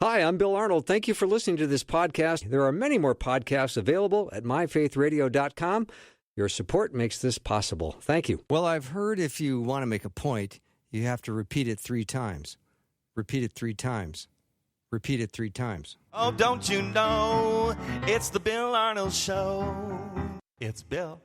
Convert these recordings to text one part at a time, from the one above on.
Hi, I'm Bill Arnold. Thank you for listening to this podcast. There are many more podcasts available at myfaithradio.com. Your support makes this possible. Thank you. Well, I've heard if you want to make a point, you have to repeat it 3 times. Repeat it 3 times. Repeat it 3 times. Oh, don't you know, it's the Bill Arnold Show. It's Bill.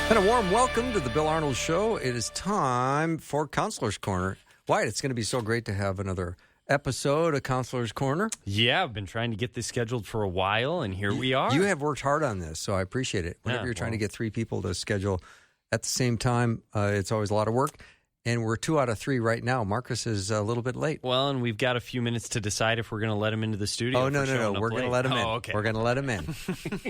And a warm welcome to the Bill Arnold Show. It is time for Counselor's Corner. Wyatt, it's going to be so great to have another episode of Counselor's Corner. Yeah, I've been trying to get this scheduled for a while, and here we are. You have worked hard on this, so I appreciate it. Whenever you're trying to get 3 people to schedule at the same time, it's always a lot of work. And we're 2 out of 3 right now. Marcus is a little bit late. Well, and we've got a few minutes to decide if we're going to let him into the studio. Oh, no. We're going to let him in. Okay. We're going to let him in.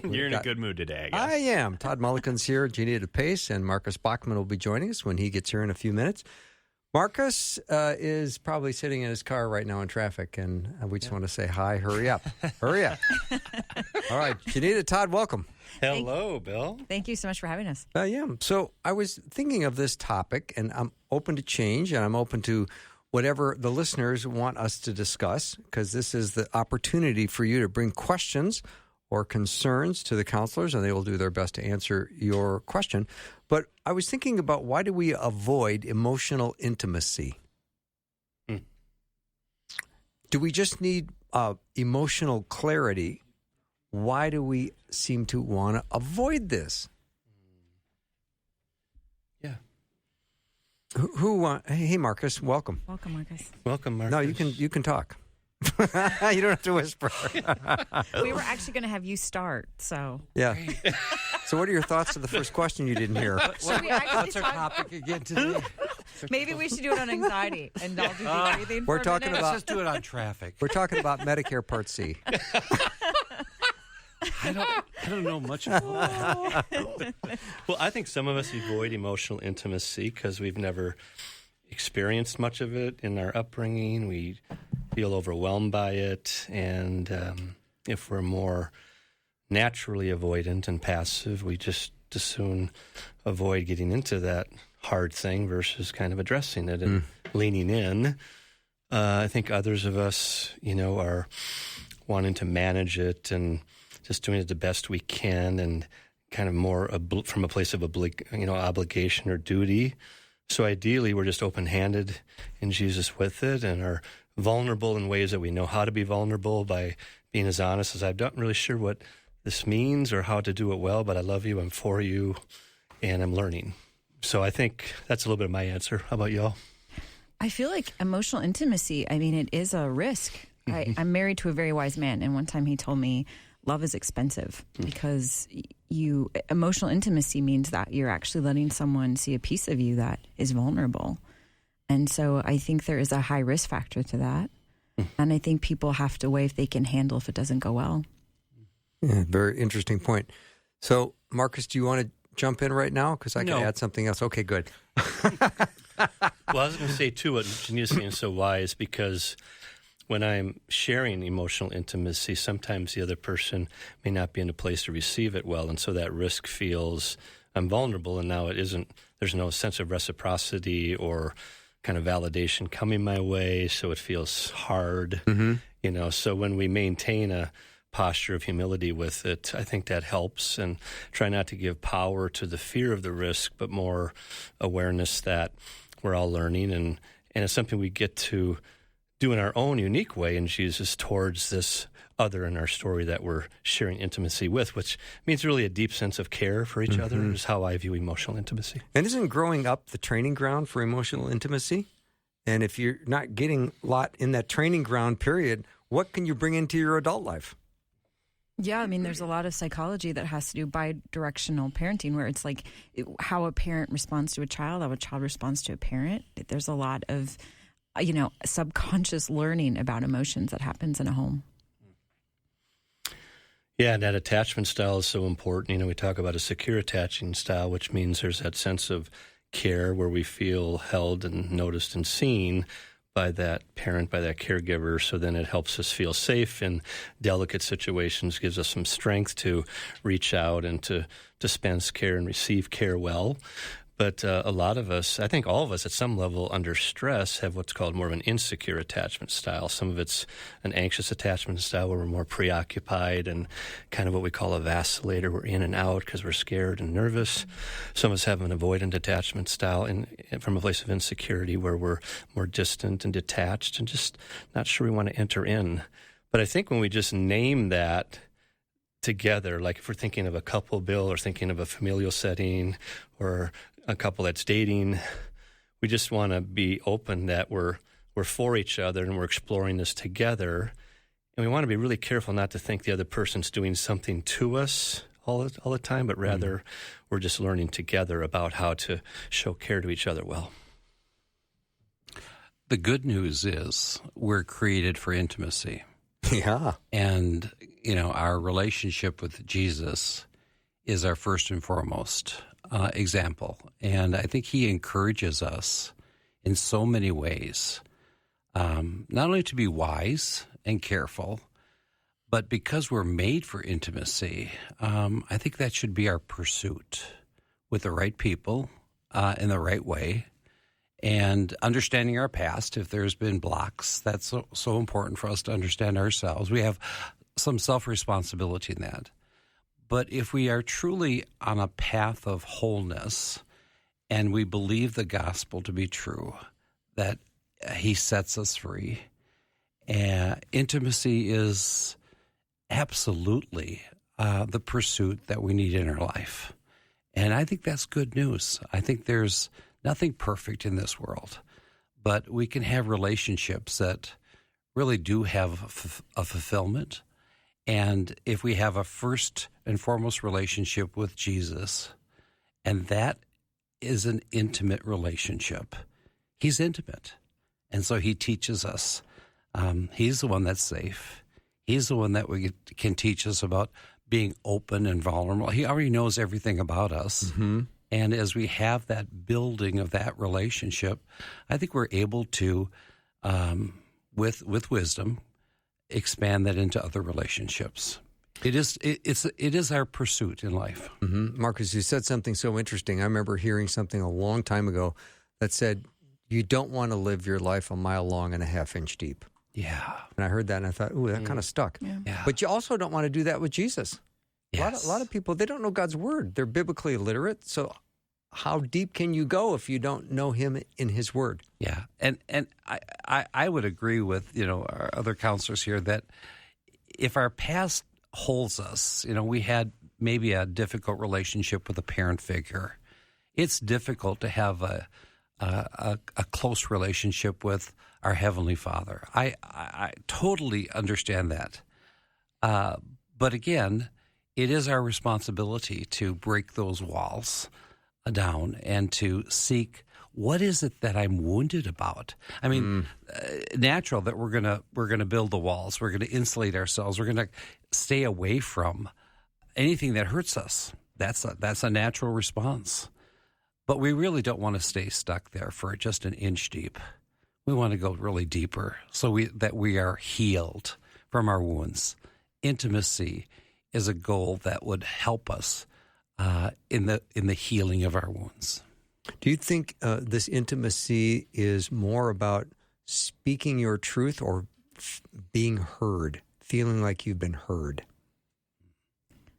You're in a good mood today, I guess. I am. Todd Mulliken's here, Jenita Pace, and Marcus Bachmann will be joining us when he gets here in a few minutes. Marcus is probably sitting in his car right now in traffic, and we just want to say hi. Hurry up. Hurry up. All right. Jenita, Todd, welcome. Hello, Bill. Thank you so much for having us. Yeah. So I was thinking of this topic, and I'm open to change, and I'm open to whatever the listeners want us to discuss, because this is the opportunity for you to bring questions or concerns to the counselors, and they will do their best to answer your question. But I was thinking about, why do we avoid emotional intimacy? Do we just need emotional clarity? Why do we seem to want to avoid this? Yeah. Hey, Marcus, welcome. Welcome, Marcus. Welcome, Marcus. No, you can talk. You don't have to whisper. We were actually going to have you start, so. Yeah. So what are your thoughts to the first question you didn't hear? Should we actually What's our topic again today? Maybe we should do it on anxiety, and I'll do the breathing We're for a talking minute. about- Let's just do it on traffic. We're talking about Medicare Part C. I don't know much about that. Well, I think some of us avoid emotional intimacy because we've never experienced much of it in our upbringing. We feel overwhelmed by it. And if we're more naturally avoidant and passive, we just as soon avoid getting into that hard thing versus kind of addressing it and leaning in. I think others of us, are wanting to manage it and just doing it the best we can, and kind of more from a place of obligation or duty. So ideally, we're just open-handed in Jesus with it, and are vulnerable in ways that we know how to be vulnerable by being as honest as, I'm not really sure what this means or how to do it well, but I love you, I'm for you, and I'm learning. So I think that's a little bit of my answer. How about y'all? I feel like emotional intimacy, it is a risk. I'm married to a very wise man, and one time he told me, love is expensive because emotional intimacy means that you're actually letting someone see a piece of you that is vulnerable. And so I think there is a high risk factor to that. And I think people have to weigh if they can handle if it doesn't go well. Yeah, very interesting point. So, Marcus, do you want to jump in right now? Because I can add something else. Okay, good. Well, I was going to say, too, what Jenita's saying is so wise, because when I'm sharing emotional intimacy, sometimes the other person may not be in a place to receive it well, and so that risk feels I'm vulnerable, and now there's no sense of reciprocity or kind of validation coming my way, so it feels hard. So when we maintain a posture of humility with it, I think that helps, and try not to give power to the fear of the risk, but more awareness that we're all learning, and it's something we get to do in our own unique way in Jesus towards this other in our story that we're sharing intimacy with, which means really a deep sense of care for each other is how I view emotional intimacy. And isn't growing up the training ground for emotional intimacy? And if you're not getting a lot in that training ground period, what can you bring into your adult life? Yeah, there's a lot of psychology that has to do bi-directional parenting, where it's like how a parent responds to a child, how a child responds to a parent. There's a lot of subconscious learning about emotions that happens in a home. Yeah, and that attachment style is so important. You know, we talk about a secure attaching style, which means there's that sense of care where we feel held and noticed and seen by that parent, by that caregiver. So then it helps us feel safe in delicate situations, gives us some strength to reach out and to dispense care and receive care well. But a lot of us, I think all of us at some level under stress have what's called more of an insecure attachment style. Some of it's an anxious attachment style where we're more preoccupied and kind of what we call a vacillator. We're in and out because we're scared and nervous. Some of us have an avoidant attachment style from a place of insecurity where we're more distant and detached and just not sure we want to enter in. But I think when we just name that together, like if we're thinking of a couple, Bill, or thinking of a familial setting or a couple that's dating, we just want to be open that we're for each other and we're exploring this together. And we want to be really careful not to think the other person's doing something to us all the time, but rather we're just learning together about how to show care to each other well. The good news is we're created for intimacy. Yeah. And, you know, our relationship with Jesus is our first and foremost example. And I think he encourages us in so many ways, not only to be wise and careful, but because we're made for intimacy, I think that should be our pursuit with the right people in the right way. And understanding our past, if there's been blocks, that's so important for us to understand ourselves. We have some self-responsibility in that. But if we are truly on a path of wholeness and we believe the gospel to be true, that he sets us free, intimacy is absolutely the pursuit that we need in our life. And I think that's good news. I think there's nothing perfect in this world, but we can have relationships that really do have a fulfillment. And if we have a first and foremost relationship with Jesus, and that is an intimate relationship, he's intimate. And so he teaches us. He's the one that's safe. He's the one that we can teach us about being open and vulnerable. He already knows everything about us. Mm-hmm. And as we have that building of that relationship, I think we're able to, with wisdom, expand that into other relationships. It is our pursuit in life. Mm-hmm. Marcus, you said something so interesting. I remember hearing something a long time ago that said, you don't want to live your life a mile long and a half-inch deep. Yeah. And I heard that and I thought, ooh, that kind of stuck. Yeah. But you also don't want to do that with Jesus. Yes. A lot of people, they don't know God's word. They're biblically illiterate. So how deep can you go if you don't know him in his word? Yeah. And I would agree with, our other counselors here that if our past holds us, we had maybe a difficult relationship with a parent figure. It's difficult to have a close relationship with our Heavenly Father. I totally understand that. But again, it is our responsibility to break those walls down and to seek what is it that I'm wounded about. I mean, natural that we're gonna build the walls. We're gonna insulate ourselves. We're gonna stay away from anything that hurts us. That's a natural response. But we really don't want to stay stuck there for just an inch deep. We want to go really deeper so that we are healed from our wounds. Intimacy is a goal that would help us in the healing of our wounds. Do you think this intimacy is more about speaking your truth or being heard, feeling like you've been heard?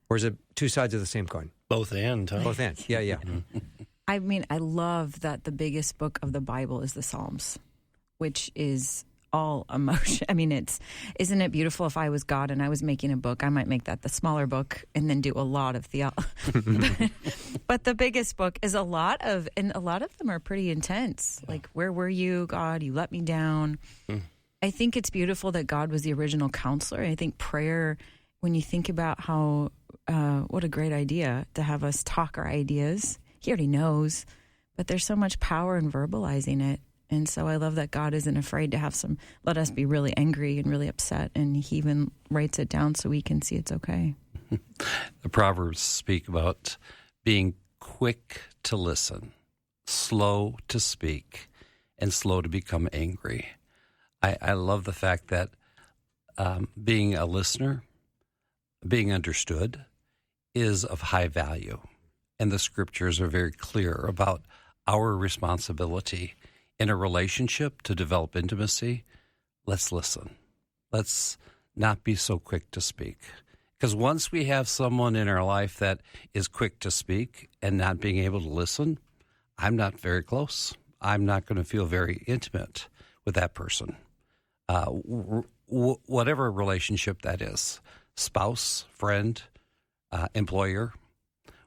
Or is it two sides of the same coin? Both and, huh? Both and, yeah. I mean, I love that the biggest book of the Bible is the Psalms, which is all emotion. I mean, isn't it beautiful? If I was God and I was making a book, I might make that the smaller book and then do a lot of theology. But the biggest book is and a lot of them are pretty intense. Like, where were you, God? You let me down. I think it's beautiful that God was the original counselor. I think prayer, when you think about how, what a great idea to have us talk our ideas. He already knows, but there's so much power in verbalizing it. And so I love that God isn't afraid to let us be really angry and really upset. And he even writes it down so we can see it's okay. The Proverbs speak about being quick to listen, slow to speak, and slow to become angry. I love the fact that being a listener, being understood, is of high value. And the scriptures are very clear about our responsibility in a relationship to develop intimacy. Let's listen. Let's not be so quick to speak. Because once we have someone in our life that is quick to speak and not being able to listen, I'm not very close. I'm not going to feel very intimate with that person. Whatever relationship that is, spouse, friend, employer,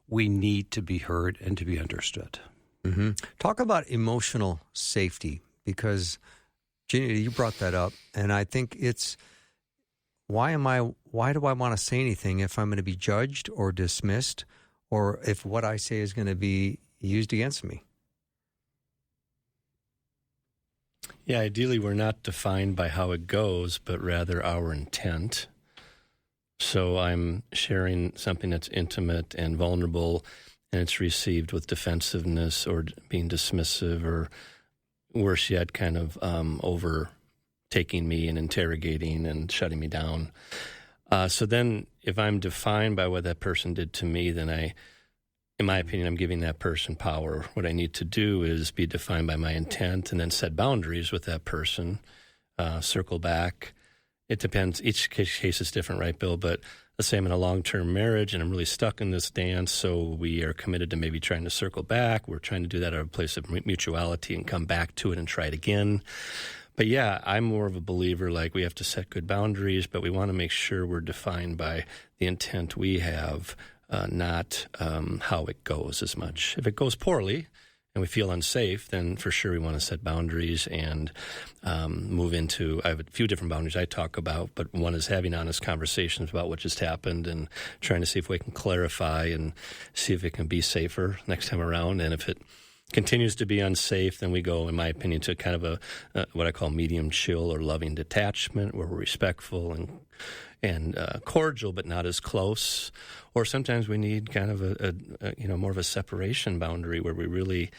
we need to be heard and to be understood. Mm-hmm. Talk about emotional safety, because, Jenita, you brought that up, and I think it's, why do I want to say anything if I'm going to be judged or dismissed, or if what I say is going to be used against me? Yeah, ideally we're not defined by how it goes, but rather our intent. So I'm sharing something that's intimate and vulnerable, and it's received with defensiveness or being dismissive, or worse yet, kind of overtaking me and interrogating and shutting me down. So then if I'm defined by what that person did to me, then in my opinion, I'm giving that person power. What I need to do is be defined by my intent and then set boundaries with that person, circle back. It depends. Each case is different, right, Bill? But let's say I'm in a long-term marriage and I'm really stuck in this dance, so we are committed to maybe trying to circle back. We're trying to do that at a place of mutuality and come back to it and try it again. But yeah, I'm more of a believer, like, we have to set good boundaries, but we want to make sure we're defined by the intent we have, not how it goes as much. If it goes poorly and we feel unsafe, then for sure we want to set boundaries and move into, I have a few different boundaries I talk about, but one is having honest conversations about what just happened and trying to see if we can clarify and see if it can be safer next time around. And if it continues to be unsafe, then we go, in my opinion, to kind of a what I call medium chill or loving detachment, where we're respectful and cordial, but not as close. Or sometimes we need kind of a more of a separation boundary where we really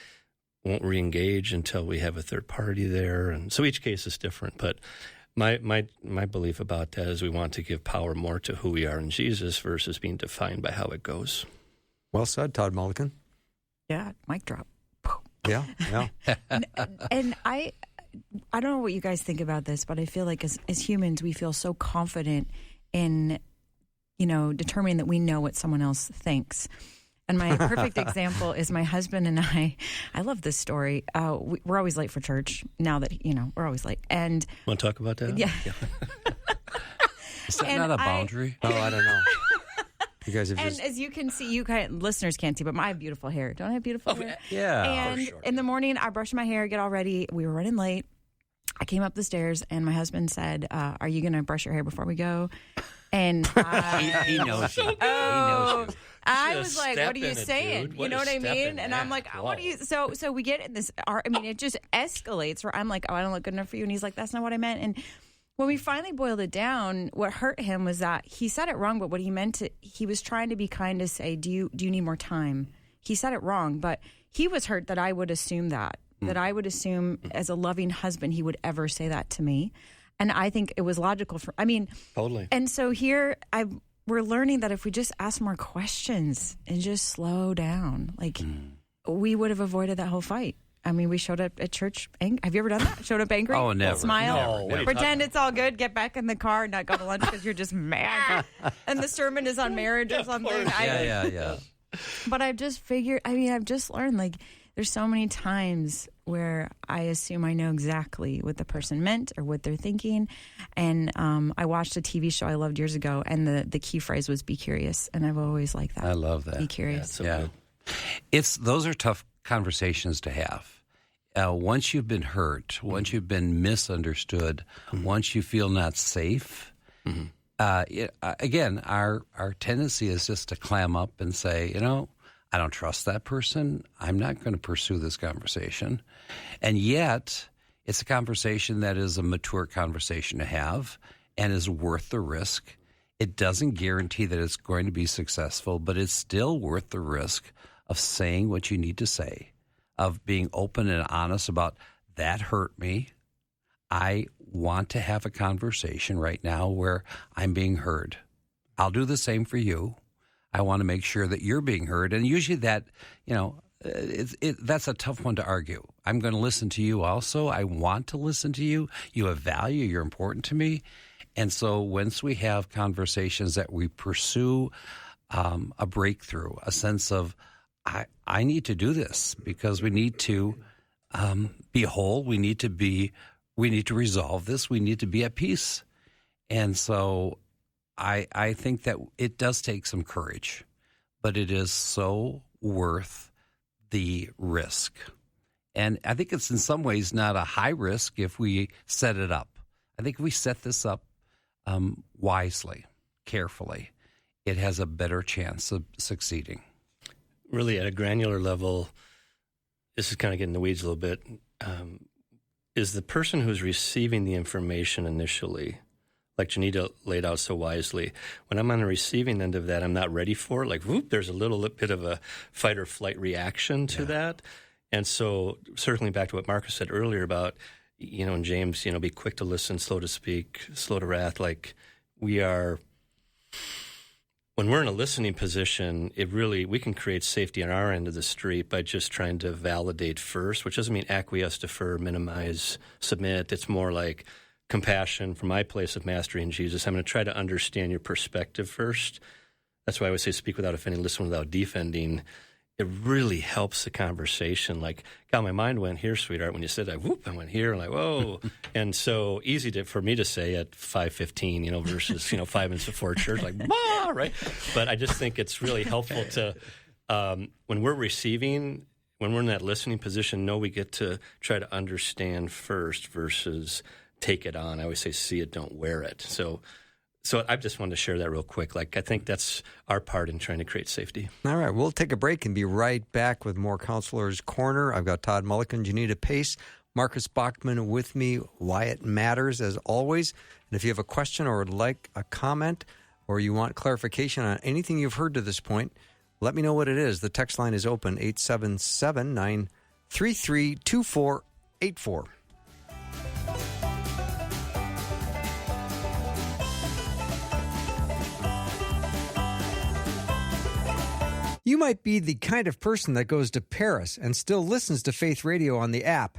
won't re-engage until we have a third party there. And so each case is different. But my belief about that is we want to give power more to who we are in Jesus versus being defined by how it goes. Well said, Todd Mulliken. Yeah, mic drop. Yeah. And I don't know what you guys think about this, but I feel like as humans, we feel so confident in, determining that we know what someone else thinks. And my perfect example is my husband and I love this story. We're always late for church now that, we're always late. And want to talk about that? Yeah. Is that not a boundary? Oh, I don't know. You guys have and as you can see, listeners can't see, but I have beautiful hair. Don't I have beautiful hair? Yeah. And for sure. in the morning, I brushed my hair, get all ready. We were running late. I came up the stairs, and my husband said, "Are you going to brush your hair before we go?" And he knows you. He knows you. I was like, step "What are you in it, saying?" dude. You What know a what I step mean? in And that. I'm like, Wow. "What do you?" So we get in this. It just escalates. Where I'm like, "Oh, I don't look good enough for you," and he's like, "That's not what I meant." And when we finally boiled it down, what hurt him was that he said it wrong, but what he meant he was trying to be kind to say, do you need more time? He said it wrong, but he was hurt that I would assume that I would assume as a loving husband, he would ever say that to me. And I think it was logical Totally. And so here we're learning that if we just ask more questions and just slow down, we would have avoided that whole fight. I mean, we showed up at church. Have you ever done that? Showed up angry? Oh, never. Smile. Never. Pretend it's all good. Get back in the car and not go to lunch because you're just mad. And the sermon is on marriage or something. Yeah. But I've just I've just learned, there's so many times where I assume I know exactly what the person meant or what they're thinking. And I watched a TV show I loved years ago, and the key phrase was "be curious." And I've always liked that. I love that. Be curious. Yeah, Those are tough conversations to have. Once you've been hurt, once you've been misunderstood, once you feel not safe, again, our tendency is just to clam up and say, I don't trust that person. I'm not going to pursue this conversation. And yet, it's a conversation that is a mature conversation to have and is worth the risk. It doesn't guarantee that it's going to be successful, but it's still worth the risk of saying what you need to say, of being open and honest about that hurt me. I want to have a conversation right now where I'm being heard. I'll do the same for you. I want to make sure that you're being heard. And usually that, that's a tough one to argue. I'm going to listen to you also. I want to listen to you. You have value. You're important to me. And so once we have conversations that we pursue a breakthrough, a sense of, I need to do this because we need to be whole. We need to resolve this. We need to be at peace. And so I think that it does take some courage, but it is so worth the risk. And I think it's in some ways not a high risk if we set it up. I think if we set this up wisely, carefully, it has a better chance of succeeding. Really, at a granular level, this is kind of getting in the weeds a little bit, is the person who's receiving the information initially, like Jenita laid out so wisely, when I'm on the receiving end of that, I'm not ready for it. Like, whoop, there's a little bit of a fight or flight reaction to that. And so certainly back to what Marcus said earlier about, and James, be quick to listen, slow to speak, slow to wrath. Like we are, when we're in a listening position, we can create safety on our end of the street by just trying to validate first, which doesn't mean acquiesce, defer, minimize, submit. It's more like compassion from my place of mastery in Jesus. I'm going to try to understand your perspective first. That's why I would say speak without offending, listen without defending. It really helps the conversation. Like, God, my mind went here, sweetheart. When you said that, whoop, I went here. I'm like, whoa. And so easy for me to say at 5:15, versus, 5 minutes before church, like, bah, right? But I just think it's really helpful to, when we're receiving, when we're in that listening position, we get to try to understand first versus take it on. I always say, see it, don't wear it. So I just wanted to share that real quick. Like, I think that's our part in trying to create safety. All right, we'll take a break and be right back with more Counselor's Corner. I've got Todd Mulliken, Jenita Pace, Marcus Bachmann with me. Why it matters, as always. And if you have a question or would like a comment or you want clarification on anything you've heard to this point, let me know what it is. The text line is open, 877-933-2484. You might be the kind of person that goes to Paris and still listens to Faith Radio on the app.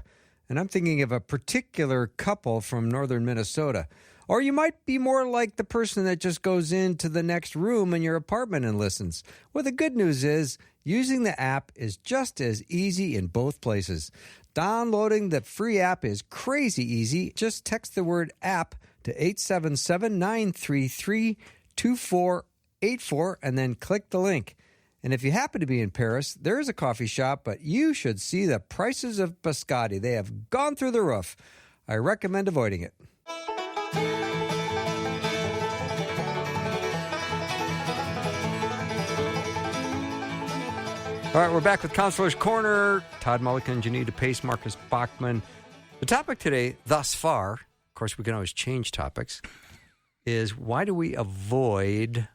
And I'm thinking of a particular couple from northern Minnesota. Or you might be more like the person that just goes into the next room in your apartment and listens. Well, the good news is using the app is just as easy in both places. Downloading the free app is crazy easy. Just text the word app to 877-933-2484 and then click the link. And if you happen to be in Paris, there is a coffee shop, but you should see the prices of biscotti. They have gone through the roof. I recommend avoiding it. All right, we're back with Counselor's Corner. Todd Mulliken, Jenita Pace, Marcus Bachmann. The topic today, thus far, of course we can always change topics, is why do we avoid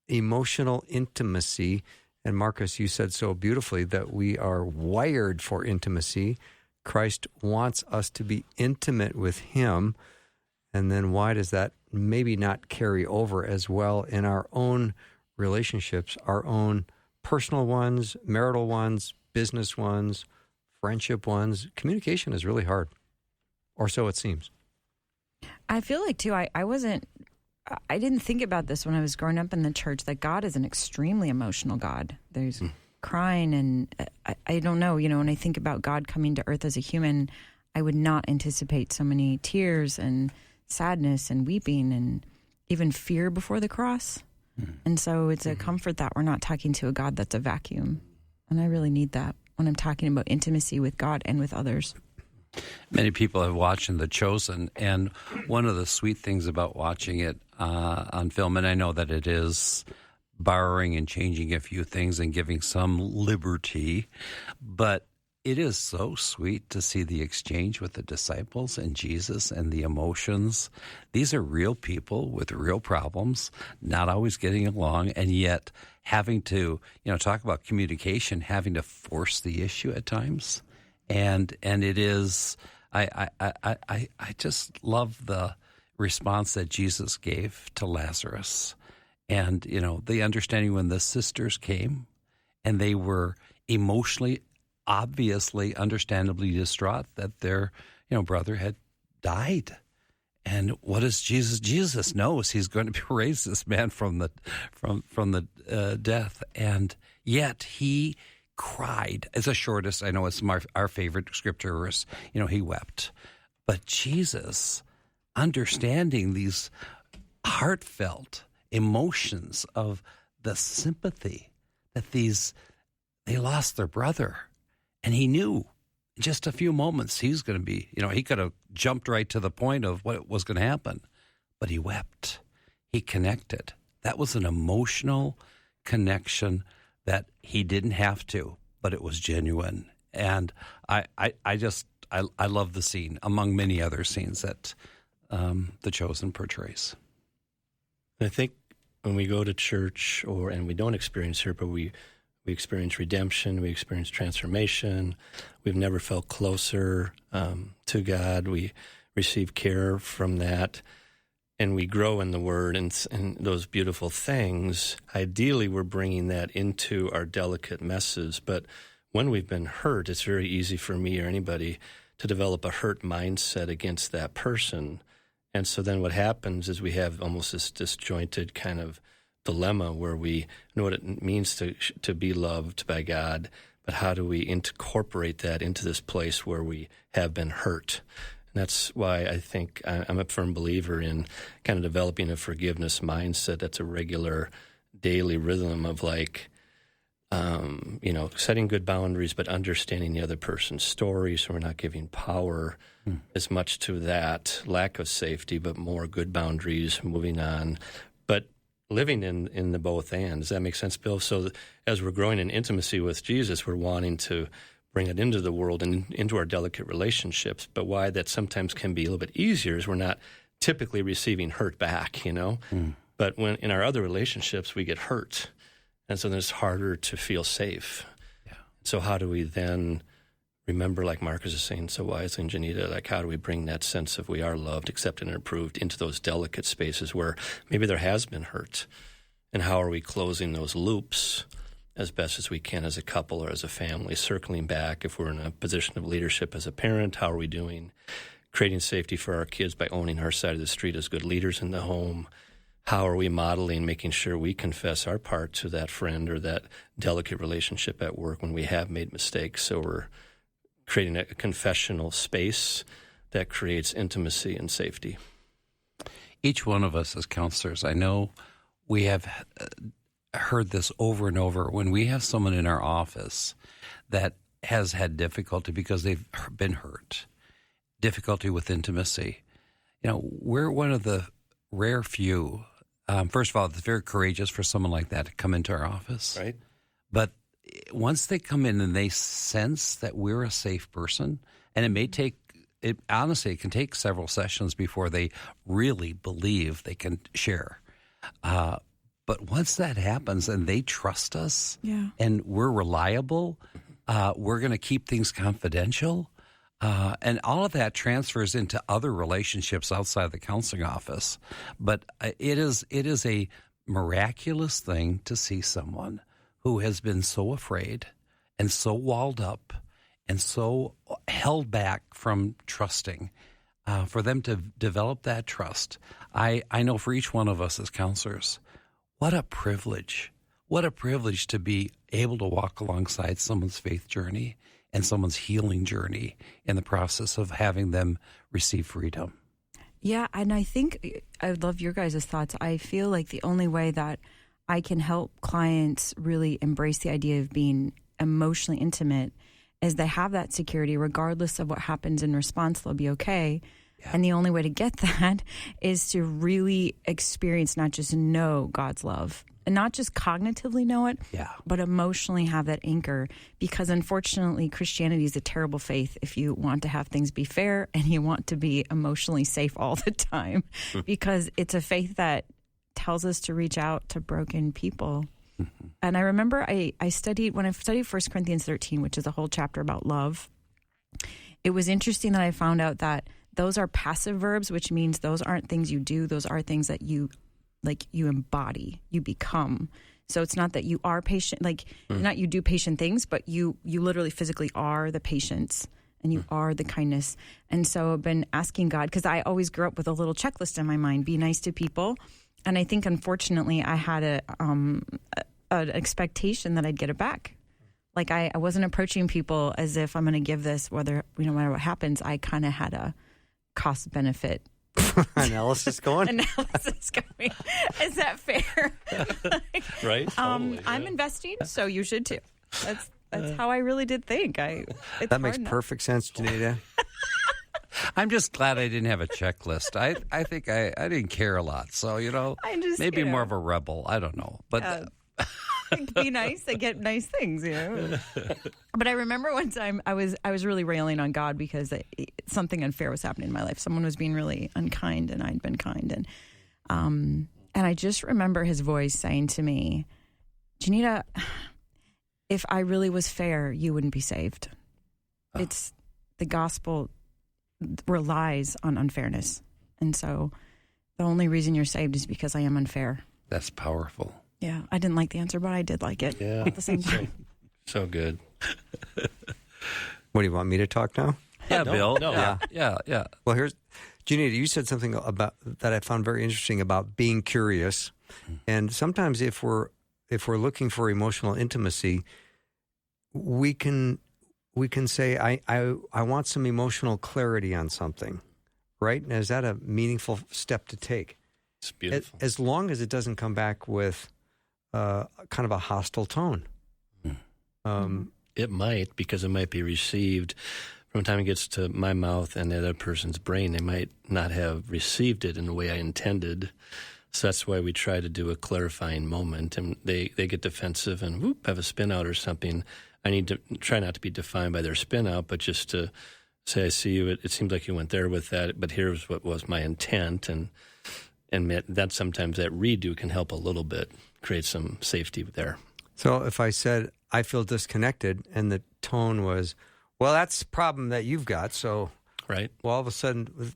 emotional intimacy? And Marcus, you said so beautifully that we are wired for intimacy. Christ wants us to be intimate with him. And then why does that maybe not carry over as well in our own relationships, our own personal ones, marital ones, business ones, friendship ones? Communication is really hard, or so it seems. I feel like, too, I didn't think about this when I was growing up in the church, that God is an extremely emotional God. There's crying, and I don't know, when I think about God coming to earth as a human, I would not anticipate so many tears and sadness and weeping and even fear before the cross. And so it's a comfort that we're not talking to a God that's a vacuum. And I really need that when I'm talking about intimacy with God and with others. Many people have watched The Chosen, and one of the sweet things about watching it on film, and I know that it is borrowing and changing a few things and giving some liberty, but it is so sweet to see the exchange with the disciples and Jesus and the emotions. These are real people with real problems, not always getting along, and yet having to, talk about communication, having to force the issue at times. And it is, I just love the response that Jesus gave to Lazarus. And, the understanding when the sisters came and they were emotionally, obviously, understandably distraught that their, brother had died. And what does Jesus? Jesus knows he's going to raise this man from the death, and yet he cried. It's the shortest. I know it's our favorite scripture verse. He wept, but Jesus, understanding these heartfelt emotions of the sympathy that they lost their brother. And he knew in just a few moments he's going to be, he could have jumped right to the point of what was going to happen, but he wept. He connected. That was an emotional connection that he didn't have to, but it was genuine. And I love the scene, among many other scenes that The Chosen portrays. I think when we go to church, and we don't experience here, but we experience redemption, we experience transformation, we've never felt closer to God, we receive care from that, and we grow in the Word and those beautiful things. Ideally, we're bringing that into our delicate messes, but when we've been hurt, it's very easy for me or anybody to develop a hurt mindset against that person. And so then what happens is we have almost this disjointed kind of dilemma where we know what it means to be loved by God, but how do we incorporate that into this place where we have been hurt? And that's why I think I'm a firm believer in kind of developing a forgiveness mindset that's a regular daily rhythm of setting good boundaries, but understanding the other person's story, so we're not giving power as much to that lack of safety, but more good boundaries, moving on, but living in the both and. Does that make sense, Bill? So as we're growing in intimacy with Jesus, we're wanting to bring it into the world and into our delicate relationships, but why that sometimes can be a little bit easier is we're not typically receiving hurt back, But when in our other relationships, we get hurt. And so then it's harder to feel safe. Yeah. So how do we then remember, like Marcus is saying so wisely, and Jenita, how do we bring that sense of we are loved, accepted, and approved into those delicate spaces where maybe there has been hurt? And how are we closing those loops as best as we can as a couple or as a family, circling back if we're in a position of leadership as a parent? How are we doing? Creating safety for our kids by owning our side of the street as good leaders in the home. How are we modeling, making sure we confess our part to that friend or that delicate relationship at work when we have made mistakes? So we're creating a confessional space that creates intimacy and safety. Each one of us as counselors, I know we have heard this over and over. When we have someone in our office that has had difficulty because they've been hurt, difficulty with intimacy, we're one of the rare few. First of all, it's very courageous for someone like that to come into our office. Right. But once they come in and they sense that we're a safe person, and honestly, it can take several sessions before they really believe they can share. But once that happens and they trust us and we're reliable, we're going to keep things confidential. And all of that transfers into other relationships outside the counseling office. But it is a miraculous thing to see someone who has been so afraid and so walled up and so held back from trusting, for them to develop that trust. I know for each one of us as counselors, what a privilege. What a privilege to be able to walk alongside someone's faith journey and someone's healing journey in the process of having them receive freedom. Yeah, and I think I would love your guys' thoughts. I feel like the only way that I can help clients really embrace the idea of being emotionally intimate is they have that security regardless of what happens in response, they'll be okay. Yeah. And the only way to get that is to really experience, not just know God's love not just cognitively know it, Yeah. but emotionally have that anchor. Because unfortunately, Christianity is a terrible faith if you want to have things be fair and you want to be emotionally safe all the time, because it's a faith that tells us to reach out to broken people. And I remember I studied 1 Corinthians 13, which is a whole chapter about love. It was interesting that I found out that those are passive verbs, which means those aren't things you do. Those are things that you embody, you become. So it's not that you are patient, not you do patient things, but you literally physically are the patience and you are the kindness. And so I've been asking God, because I always grew up with a little checklist in my mind, be nice to people. And I think, unfortunately, I had an expectation that I'd get it back. Like I wasn't approaching people as if I'm going to give this, no matter what happens. I kind of had a cost benefit analysis going. Is that fair? Right? Totally, I'm investing, so you should too. That's how I really did think. That makes perfect sense, Jenita. I'm just glad I didn't have a checklist. I think I didn't care a lot. So, maybe more of a rebel. I don't know. But be nice and get nice things, But I remember one time I was really railing on God because something unfair was happening in my life. Someone was being really unkind, and I'd been kind, and I just remember His voice saying to me, "Jenita, if I really was fair, you wouldn't be saved. It's the gospel relies on unfairness, and so the only reason you're saved is because I am unfair." That's powerful. Yeah, I didn't like the answer, but I did like it at the same time. So good. What do you want me to talk now? Yeah, Bill. No. Yeah. Well, here's Jenita. You said something about that I found very interesting about being curious, and sometimes if we're looking for emotional intimacy, we can say I want some emotional clarity on something, right? And is that a meaningful step to take? It's beautiful. As long as it doesn't come back with kind of a hostile tone. It might, because it might be received from the time it gets to my mouth and the other person's brain. They might not have received it in the way I intended. So that's why we try to do a clarifying moment. And they get defensive and have a spin out or something. I need to try not to be defined by their spin out, but just to say, I see you. It seems like you went there with that, but here's what was my intent. And that sometimes that redo can help a little bit, create some safety there. So if I said, I feel disconnected, and the tone was, well, that's a problem that you've got. So, right. Well, all of a sudden,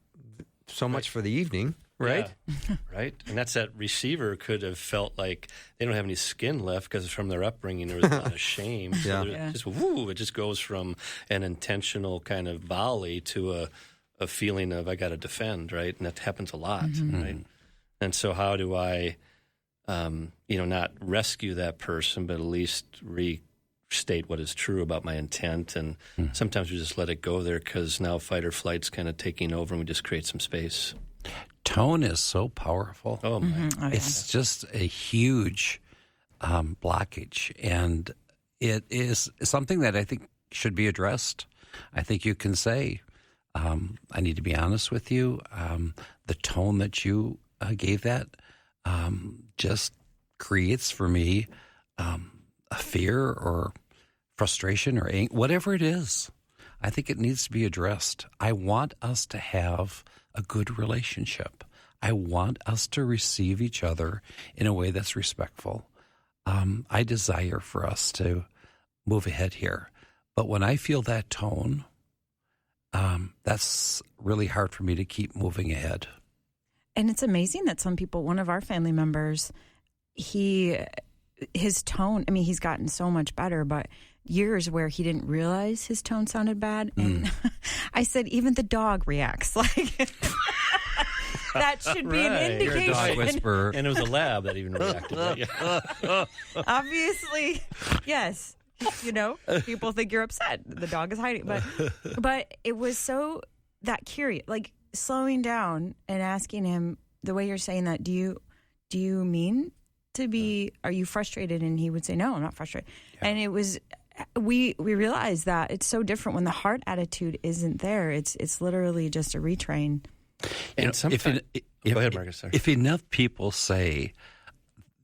so much for the evening, right? Yeah. Right. And that receiver could have felt like they don't have any skin left because from their upbringing there was a lot of shame. So it just goes from an intentional kind of volley to a feeling of I got to defend, right? And that happens a lot, right? And so how do I, not rescue that person, but at least restate what is true about my intent? And sometimes we just let it go there because now fight or flight's kind of taking over and we just create some space. Tone is so powerful. Oh, my. Oh, yeah. It's just a huge blockage, and it is something that I think should be addressed. I think you can say, I need to be honest with you. The tone that you gave that just creates for me a fear or frustration or whatever it is. I think it needs to be addressed. I want us to have a good relationship. I want us to receive each other in a way that's respectful. I desire for us to move ahead here. But when I feel that tone, that's really hard for me to keep moving ahead. And it's amazing that some people, one of our family members, his tone, he's gotten so much better, but years where he didn't realize his tone sounded bad. And I said, even the dog reacts like that should be an indication. You're a dog whisperer. And it was a lab that even reacted. Right? Obviously, yes. People think you're upset. The dog is hiding. But it was so that curious, like slowing down and asking him the way you're saying that, do you mean to be, are you frustrated? And he would say, no, I'm not frustrated. Yeah. And it was, we realized that it's so different when the heart attitude isn't there. It's literally just a retrain. And sometimes, go ahead, Marcus. Sorry. If enough people say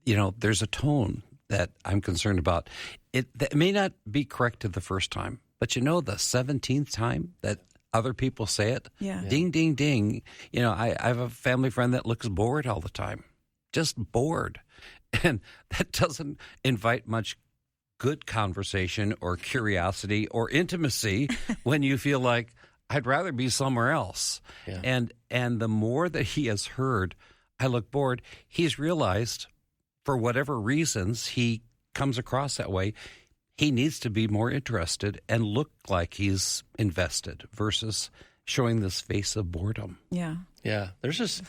there's a tone that I'm concerned about. That may not be corrected the first time, but the 17th time that other people say it, ding, ding, ding. I have a family friend that looks bored all the time, just bored. And that doesn't invite much good conversation or curiosity or intimacy when you feel like I'd rather be somewhere else. Yeah. And the more that he has heard, I look bored, he's realized for whatever reasons he comes across that way, he needs to be more interested and look like he's invested versus showing this face of boredom. Yeah. Yeah. There's just,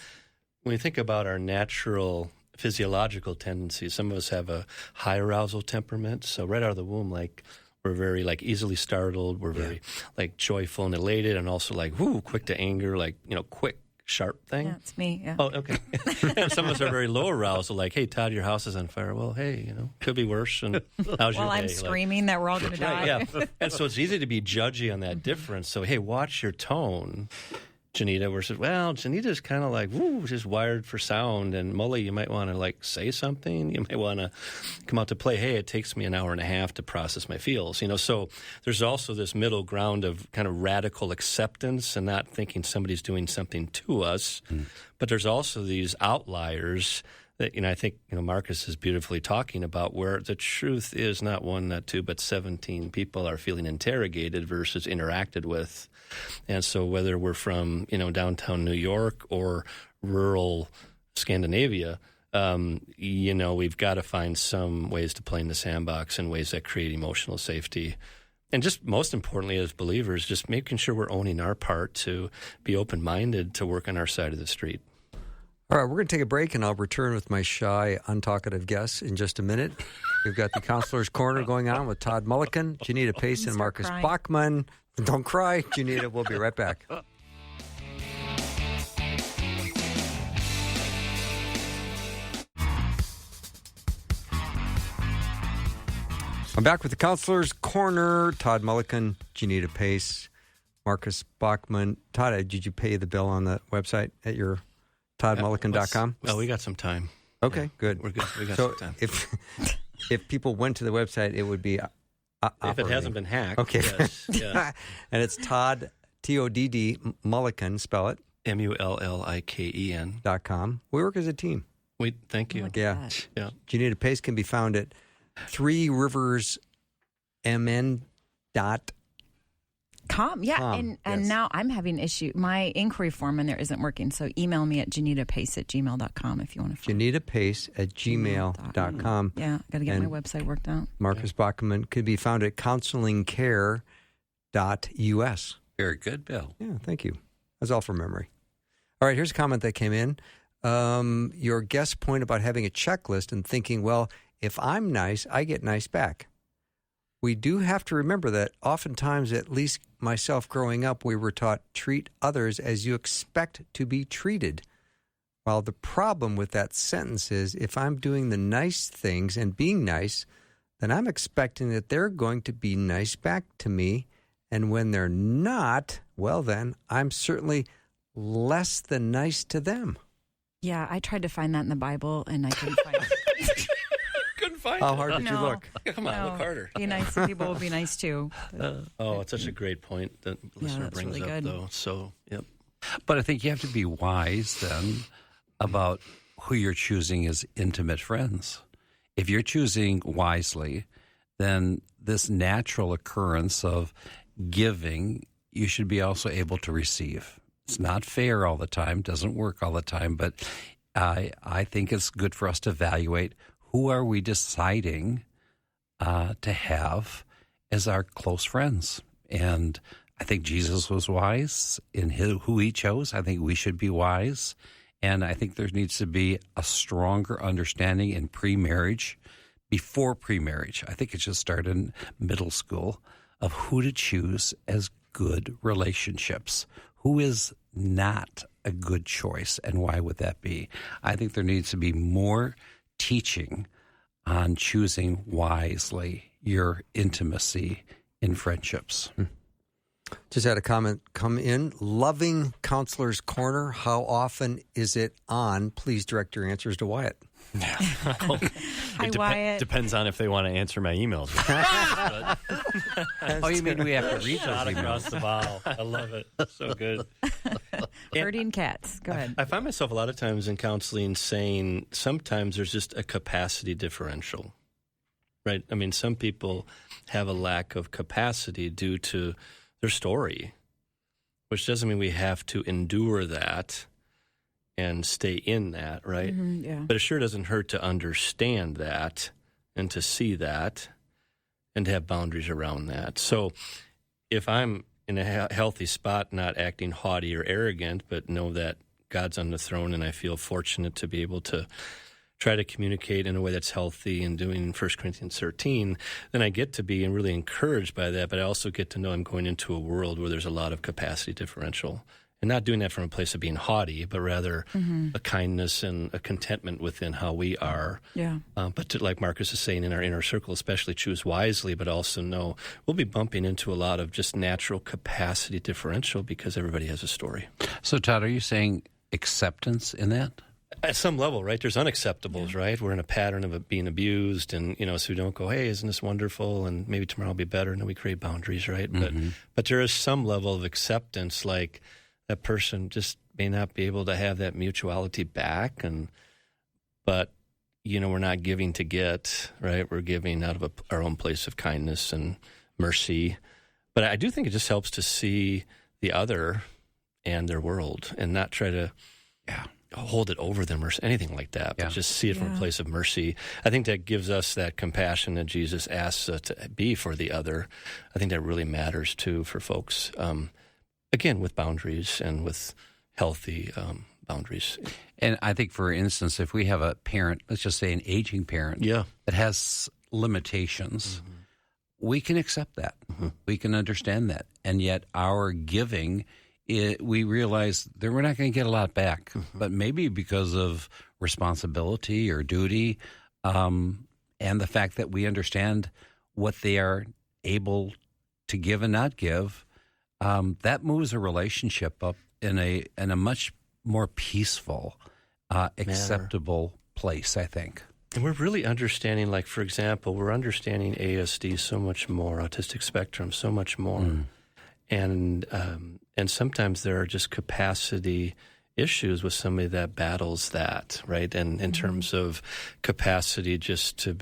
when you think about our natural physiological tendencies, some of us have a high arousal temperament. So right out of the womb, we're very easily startled. We're very joyful and elated, and also quick to anger, quick, sharp thing. Yeah, it's me. Yeah. Oh, okay. And some of us are very low arousal, hey, Todd, your house is on fire. Well, hey, could be worse. And how's your day? I'm screaming that we're all going to die. Right, yeah. And so it's easy to be judgy on that difference. So, hey, watch your tone. Jenita versus, Jenita's kind of just wired for sound. And Mully, you might want to say something. You might want to come out to play. Hey, it takes me an hour and a half to process my feels. So there's also this middle ground of kind of radical acceptance and not thinking somebody's doing something to us. But there's also these outliers that, I think, Marcus is beautifully talking about, where the truth is not one, not two, but 17 people are feeling interrogated versus interacted with. And so whether we're from, downtown New York or rural Scandinavia, we've got to find some ways to play in the sandbox and ways that create emotional safety. And just most importantly, as believers, just making sure we're owning our part to be open-minded to work on our side of the street. All right, we're going to take a break, and I'll return with my shy, untalkative guests in just a minute. We've got the Counselor's Corner going on with Todd Mulliken, Jenita Pace, and Marcus Bachmann. Don't cry, Jenita. We'll be right back. I'm back with the Counselor's Corner. Todd Mulliken, Jenita Pace, Marcus Bachmann. Todd, did you pay the bill on the website at your toddmulliken.com? Oh, we got some time. Okay, yeah, good. We're good. We got so some time. If people went to the website, it would be if it hasn't been hacked. Okay. Yes, yeah. And it's Todd, Todd, Mulliken, spell it. Mulliken. .com. We work as a team. Thank you. Yeah. Yeah. Jenita Pace can be found at threeriversmn.com. Yeah, and now I'm having issue. My inquiry form in there isn't working, so email me at janitapace@gmail.com if you want to. janitapace@gmail.com. Yeah, got to get my website worked out. Marcus Bachmann could be found at counselingcare.us. Very good, Bill. Yeah, thank you. That's all from memory. All right, here's a comment that came in. Your guest's point about having a checklist and thinking, well, if I'm nice, I get nice back. We do have to remember that oftentimes, at least myself growing up, we were taught treat others as you expect to be treated. While the problem with that sentence is if I'm doing the nice things and being nice, then I'm expecting that they're going to be nice back to me. And when they're not, well, then I'm certainly less than nice to them. Yeah, I tried to find that in the Bible, and I couldn't find it. How hard did you look? Come on, look harder. Be nice to people will be nice too. It's such a great point that the listener brings really up, good. though. So, yep. But I think you have to be wise then about who you're choosing as intimate friends. If you're choosing wisely, then this natural occurrence of giving, you should be also able to receive. It's not fair all the time, doesn't work all the time, but I think it's good for us to evaluate who are we deciding to have as our close friends. And I think Jesus was wise in who he chose. I think we should be wise. And I think there needs to be a stronger understanding in pre-marriage, before pre-marriage. I think it should start in middle school of who to choose as good relationships. Who is not a good choice, and why would that be? I think there needs to be more teaching on choosing wisely your intimacy in friendships. Just had a comment come in. Loving Counselor's Corner. How often is it on? Please direct your answers to Wyatt. Hi, Wyatt. Depends on if they want to answer my emails. Oh, you mean we have to read those Shot across emails? the bow. I love it. So good. Herding cats. Go ahead. I find myself a lot of times in counseling saying sometimes there's just a capacity differential, right? I mean, some people have a lack of capacity due to their story, which doesn't mean we have to endure that and stay in that, right? Yeah. But it sure doesn't hurt to understand that and to see that and to have boundaries around that. So if I'm in a healthy spot, not acting haughty or arrogant, but know that God's on the throne and I feel fortunate to be able to try to communicate in a way that's healthy and doing 1 Corinthians 13, then I get to be really encouraged by that, but I also get to know I'm going into a world where there's a lot of capacity differential. And not doing that from a place of being haughty, but rather a kindness and a contentment within how we are. Yeah. But to, like Marcus is saying, in our inner circle, especially choose wisely, but also know we'll be bumping into a lot of just natural capacity differential because everybody has a story. So, Todd, are you saying acceptance in that? At some level, right? There's unacceptables, right? We're in a pattern of being abused, and so we don't go, "Hey, isn't this wonderful?" And maybe tomorrow will be better, and then we create boundaries, right? But there is some level of acceptance, like that person just may not be able to have that mutuality back, but we're not giving to get, right? We're giving out of our own place of kindness and mercy. But I do think it just helps to see the other and their world, and not try to hold it over them or anything like that, but just see it from a place of mercy. I think that gives us that compassion that Jesus asks us to be for the other. I think that really matters, too, for folks. Again, with boundaries and with healthy boundaries. And I think, for instance, if we have a parent, let's just say an aging parent, that has limitations, we can accept that. We can understand that. And yet our giving, we realize that we're not going to get a lot back, but maybe because of responsibility or duty, and the fact that we understand what they are able to give and not give, that moves a relationship up in a much more peaceful, acceptable place, I think. And we're really understanding, like, for example, we're understanding ASD so much more, autistic spectrum so much more. And sometimes there are just capacity issues with somebody that battles that, right? And in terms of capacity just to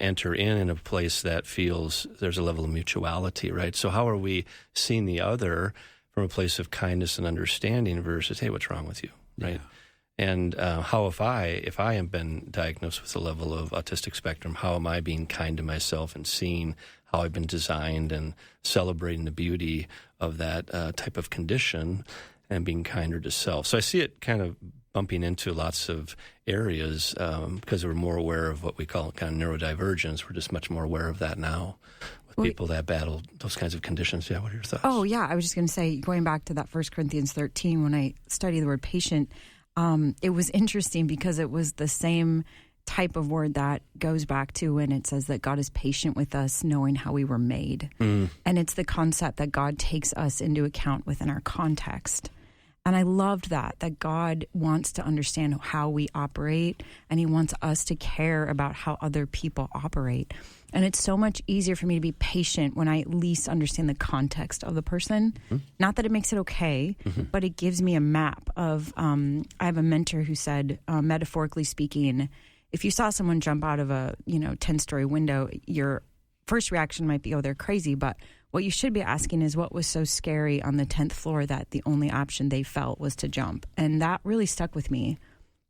enter in a place that feels there's a level of mutuality, right? So how are we seeing the other from a place of kindness and understanding versus, hey, what's wrong with you, right? And how if I have been diagnosed with a level of autistic spectrum, how am I being kind to myself and seeing how I've been designed and celebrating the beauty of that type of condition and being kinder to self? So I see it kind of bumping into lots of areas because we're more aware of what we call kind of neurodivergence. We're just much more aware of that now with people that battle those kinds of conditions. Yeah, what are your thoughts? Oh, yeah. I was just going to say, going back to that 1 Corinthians 13, when I studied the word patient, it was interesting because it was the same type of word that goes back to when it says that God is patient with us, knowing how we were made. And it's the concept that God takes us into account within our context. And I loved that God wants to understand how we operate, and he wants us to care about how other people operate. And it's so much easier for me to be patient when I at least understand the context of the person. Not that it makes it okay, but it gives me a map of, I have a mentor who said, metaphorically speaking, if you saw someone jump out of a 10-story window, your first reaction might be, oh, they're crazy. But what you should be asking is, what was so scary on the 10th floor that the only option they felt was to jump? And that really stuck with me.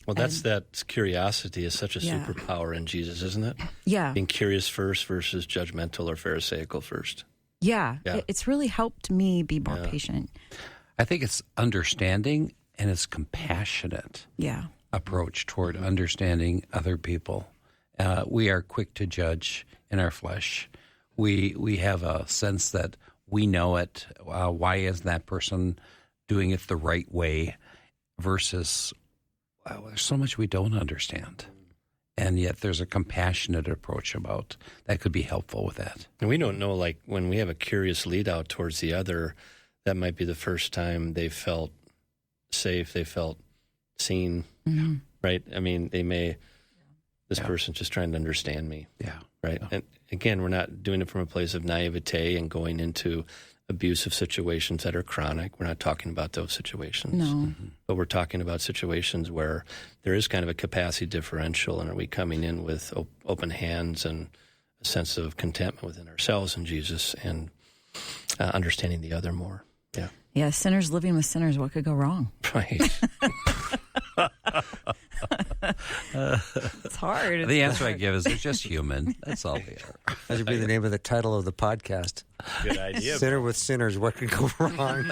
Well, that curiosity is such a superpower in Jesus, isn't it? Yeah. Being curious first versus judgmental or pharisaical first. Yeah. It's really helped me be more patient. I think it's understanding and it's compassionate approach toward understanding other people. We are quick to judge in our flesh. We have a sense that we know it. Why is that person doing it the right way? Versus, there's so much we don't understand. And yet there's a compassionate approach about that could be helpful with that. And we don't know, like, when we have a curious lead out towards the other, that might be the first time they felt safe, they felt seen, right? I mean, they may This person's just trying to understand me. Yeah. Right. And again, we're not doing it from a place of naivete and going into abusive situations that are chronic. We're not talking about those situations. No. But we're talking about situations where there is kind of a capacity differential, and are we coming in with open hands and a sense of contentment within ourselves and Jesus, and understanding the other more. Yeah. Yeah, sinners living with sinners, what could go wrong? Right. It's hard. The answer I give is they're just human. That's all they are. That should be the name of the title of the podcast. Good idea. Sinner with sinners, what could go wrong?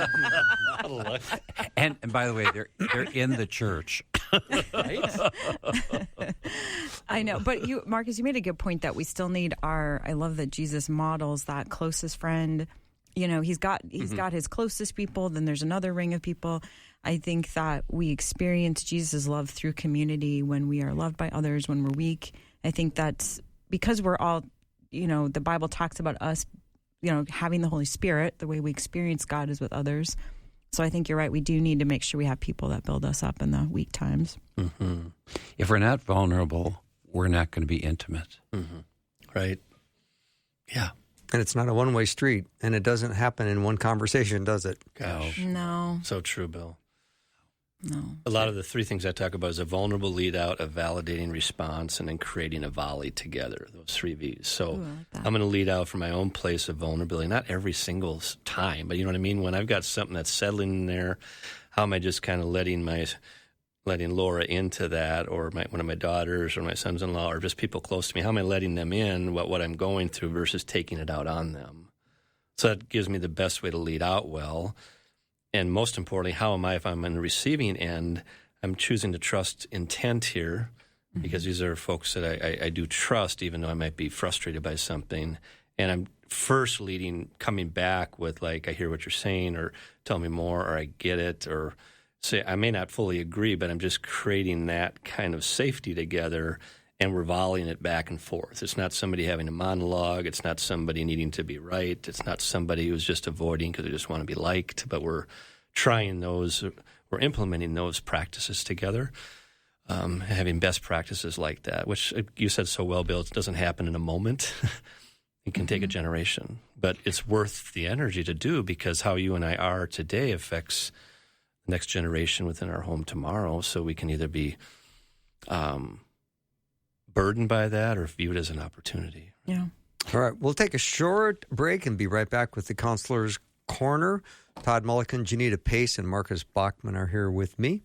And by the way, they're in the church. Right? I know, but you, Marcus, you made a good point that we still need I love that Jesus models that closest friend. You know, he's got his closest people, then there's another ring of people. I think that we experience Jesus' love through community when we are loved by others, when we're weak. I think that's because we're all, the Bible talks about us, having the Holy Spirit. The way we experience God is with others. So I think you're right. We do need to make sure we have people that build us up in the weak times. Mm-hmm. If we're not vulnerable, we're not going to be intimate. Mm-hmm. Right. Yeah. And it's not a one-way street, and it doesn't happen in one conversation, does it? Gosh. No. So true, Bill. No. A lot of the three things I talk about is a vulnerable lead out, a validating response, and then creating a volley together, those 3 V's. So Ooh, I like that. I'm going to lead out from my own place of vulnerability, not every single time, but you know what I mean? When I've got something that's settling in there, how am I just kind of letting Laura into that, or one of my daughters or my sons-in-law, or just people close to me, how am I letting them in what I'm going through versus taking it out on them? So that gives me the best way to lead out well. And most importantly, how am I, if I'm on the receiving end, I'm choosing to trust intent here, because these are folks that I do trust, even though I might be frustrated by something. And I'm first coming back with, like, I hear what you're saying, or tell me more, or I get it, or say, I may not fully agree, but I'm just creating that kind of safety together, and we're volleying it back and forth. It's not somebody having a monologue. It's not somebody needing to be right. It's not somebody who's just avoiding because they just want to be liked, but we're implementing those practices together, having best practices like that, which you said so well, Bill, it doesn't happen in a moment. It can take a generation, but it's worth the energy to do, because how you and I are today affects the next generation within our home tomorrow. So we can either be burdened by that or viewed as an opportunity. Yeah. All right, we'll take a short break and be right back with the Counselor's Corner. Todd Mulliken, Jenita Pace, and Marcus Bachmann are here with me.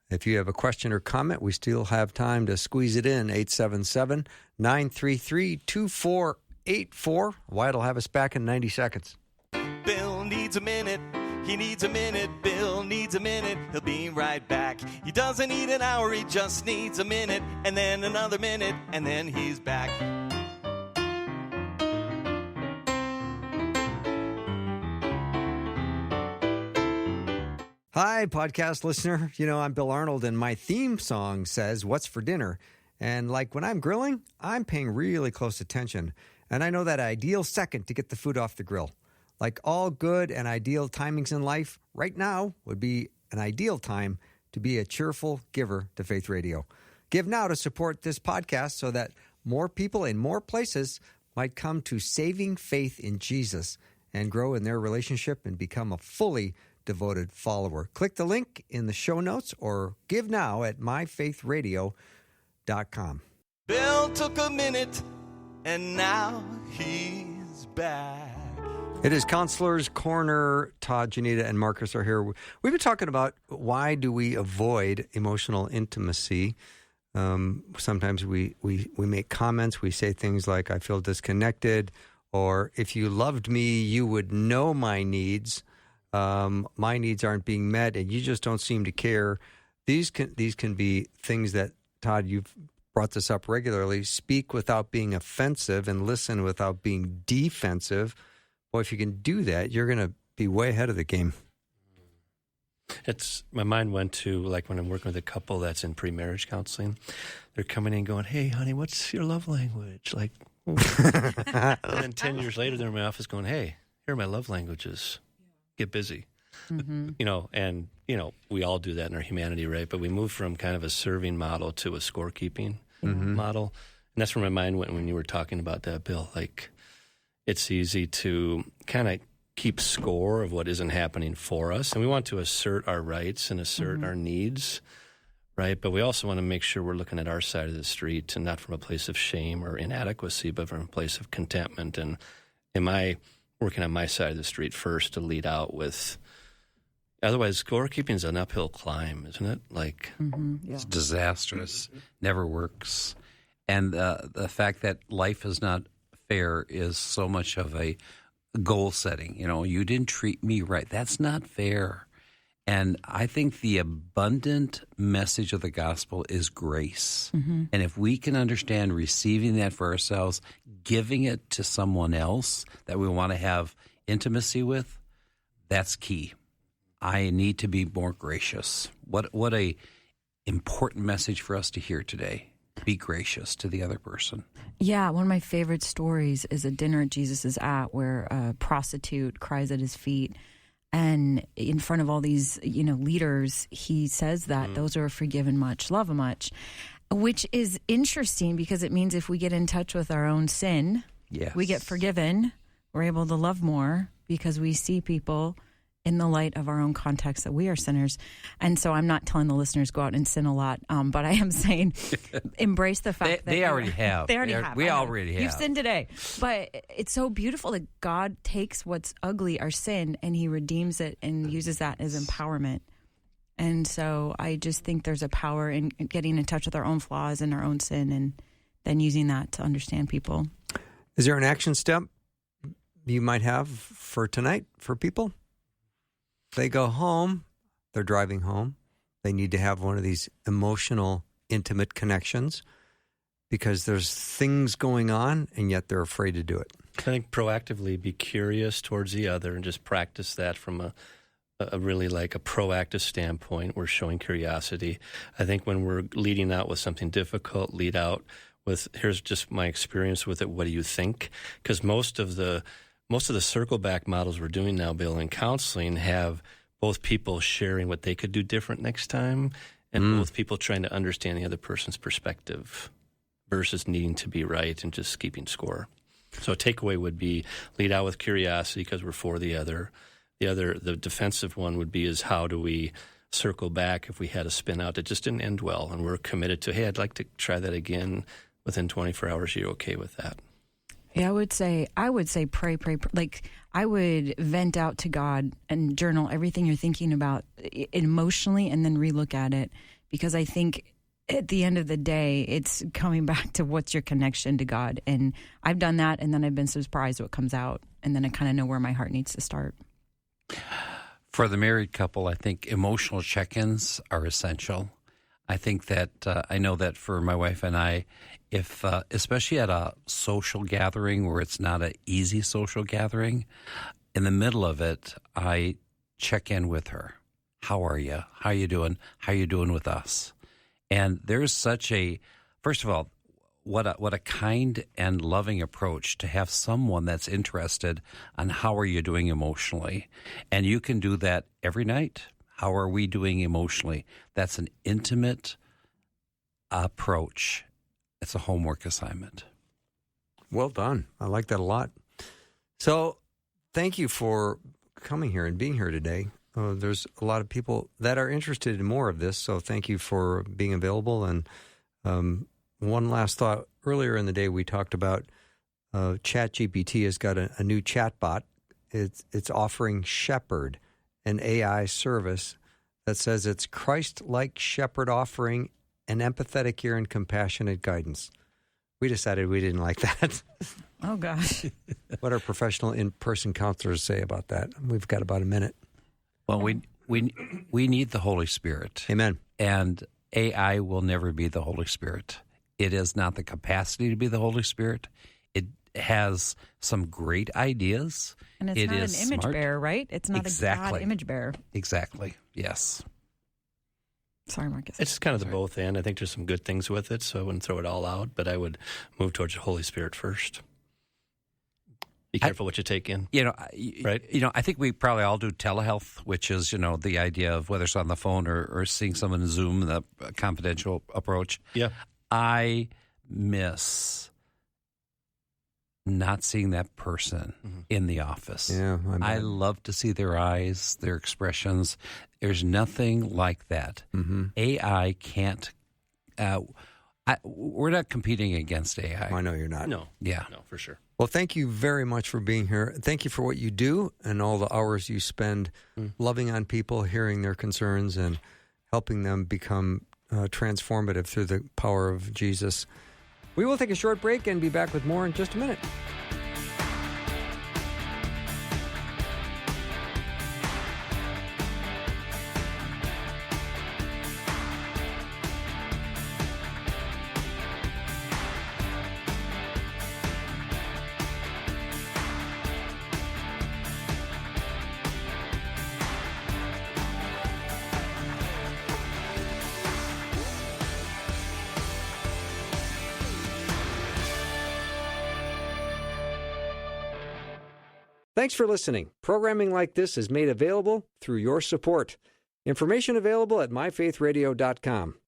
If you have a question or comment, we still have time to squeeze it in. 877-933-2484. Wyatt will have us back in 90 seconds. Bill needs a minute. He needs a minute. Bill needs a minute. He'll be right back. He doesn't need an hour. He just needs a minute. And then another minute. And then he's back. Hi, podcast listener. I'm Bill Arnold, and my theme song says, "What's for dinner?" And like when I'm grilling, I'm paying really close attention. And I know that ideal second to get the food off the grill. Like all good and ideal timings in life, right now would be an ideal time to be a cheerful giver to Faith Radio. Give now to support this podcast so that more people in more places might come to saving faith in Jesus and grow in their relationship and become a fully devoted follower. Click the link in the show notes or give now at myfaithradio.com. Bill took a minute, and now he's back. It is Counselor's Corner. Todd, Jenita, and Marcus are here. We've been talking about why do we avoid emotional intimacy. Sometimes we make comments. We say things like, I feel disconnected, or if you loved me, you would know my needs. My needs aren't being met, and you just don't seem to care. These can be things that, Todd, you've brought this up regularly. Speak without being offensive and listen without being defensive. Boy, if you can do that, you're going to be way ahead of the game. My mind went to, like, when I'm working with a couple that's in pre-marriage counseling, they're coming in going, "Hey, honey, what's your love language?" Like, and then 10 years later, they're in my office going, "Hey, here are my love languages. Get busy." Mm-hmm. We all do that in our humanity, right? But we move from kind of a serving model to a scorekeeping. model. And that's where my mind went when you were talking about that, Bill. Like, it's easy to kind of keep score of what isn't happening for us. And we want to assert our rights and assert our needs, right? But we also want to make sure we're looking at our side of the street, and not from a place of shame or inadequacy, but from a place of contentment. And am I working on my side of the street first to lead out with? Otherwise, scorekeeping is an uphill climb, isn't it? Like, It's disastrous, never works. And the fact that life is not fair is so much of a goal setting. You know, you didn't treat me right. That's not fair. And I think the abundant message of the gospel is grace. And if we can understand receiving that for ourselves, giving it to someone else that we want to have intimacy with, that's key. I need to be more gracious. What a important message for us to hear today. Be gracious to the other person. Yeah, one of my favorite stories is a dinner Jesus is at where a prostitute cries at his feet. And in front of all these, leaders, he says that those who are forgiven much, love much, which is interesting because it means if we get in touch with our own sin, we get forgiven, we're able to love more because we see people in the light of our own context that we are sinners. And so I'm not telling the listeners go out and sin a lot, but I am saying embrace the fact that they already have. They already have. We already have. You've sinned today. But it's so beautiful that God takes what's ugly, our sin, and he redeems it and uses that as empowerment. And so I just think there's a power in getting in touch with our own flaws and our own sin and then using that to understand people. Is there an action step you might have for tonight for people? They go home, they're driving home. They need to have one of these emotional, intimate connections because there's things going on, and yet they're afraid to do it. I think proactively be curious towards the other and just practice that from a really like a proactive standpoint. We're showing curiosity. I think when we're leading out with something difficult, lead out with, here's just my experience with it. What do you think? Because most of the circle back models we're doing now, Bill, in counseling have both people sharing what they could do different next time and both people trying to understand the other person's perspective versus needing to be right and just keeping score. So a takeaway would be lead out with curiosity because we're for the other. The defensive one would be is how do we circle back if we had a spin out that just didn't end well and we're committed to, hey, I'd like to try that again within 24 hours. You're okay with that? Yeah, I would say pray. Like I would vent out to God and journal everything you're thinking about emotionally and then relook at it because I think at the end of the day, it's coming back to what's your connection to God. And I've done that and then I've been surprised what comes out and then I kind of know where my heart needs to start. For the married couple, I think emotional check-ins are essential. I think that I know that for my wife and I, if especially at a social gathering where it's not an easy social gathering, in the middle of it, I check in with her. How are you? How are you doing? How are you doing with us? And there's such a, first of all, what a kind and loving approach to have someone that's interested on how are you doing emotionally. And you can do that every night. How are we doing emotionally? That's an intimate approach. It's a homework assignment. Well done. I like that a lot. So thank you for coming here and being here today. There's a lot of people that are interested in more of this, so thank you for being available. And one last thought. Earlier in the day, we talked about ChatGPT has got a new chatbot. It's offering Shepherd, an AI service that says it's Christ-like shepherd offering an empathetic ear and compassionate guidance. We decided we didn't like that. Oh, gosh. What our professional in-person counselors say about that. We've got about a minute. Well, we need the Holy Spirit. Amen. And AI will never be the Holy Spirit. It has not the capacity to be the Holy Spirit. It has some great ideas. And it's not an image bearer, right? It's not a God image bearer. Exactly. Yes. Sorry, Marcus. It's kind of the both end. I think there's some good things with it, so I wouldn't throw it all out, but I would move towards the Holy Spirit first. Be careful what you take in. Right? I think we probably all do telehealth, which is, the idea of whether it's on the phone or seeing someone in Zoom, the confidential approach. Yeah. I miss not seeing that person in the office. Yeah, I love to see their eyes, their expressions. There's nothing like that. AI can't. We're not competing against AI. I know you're not. No. Yeah. No, for sure. Well, thank you very much for being here. Thank you for what you do and all the hours you spend loving on people, hearing their concerns, and helping them become transformative through the power of Jesus. We will take a short break and be back with more in just a minute. Thanks for listening. Programming like this is made available through your support. Information available at myfaithradio.com.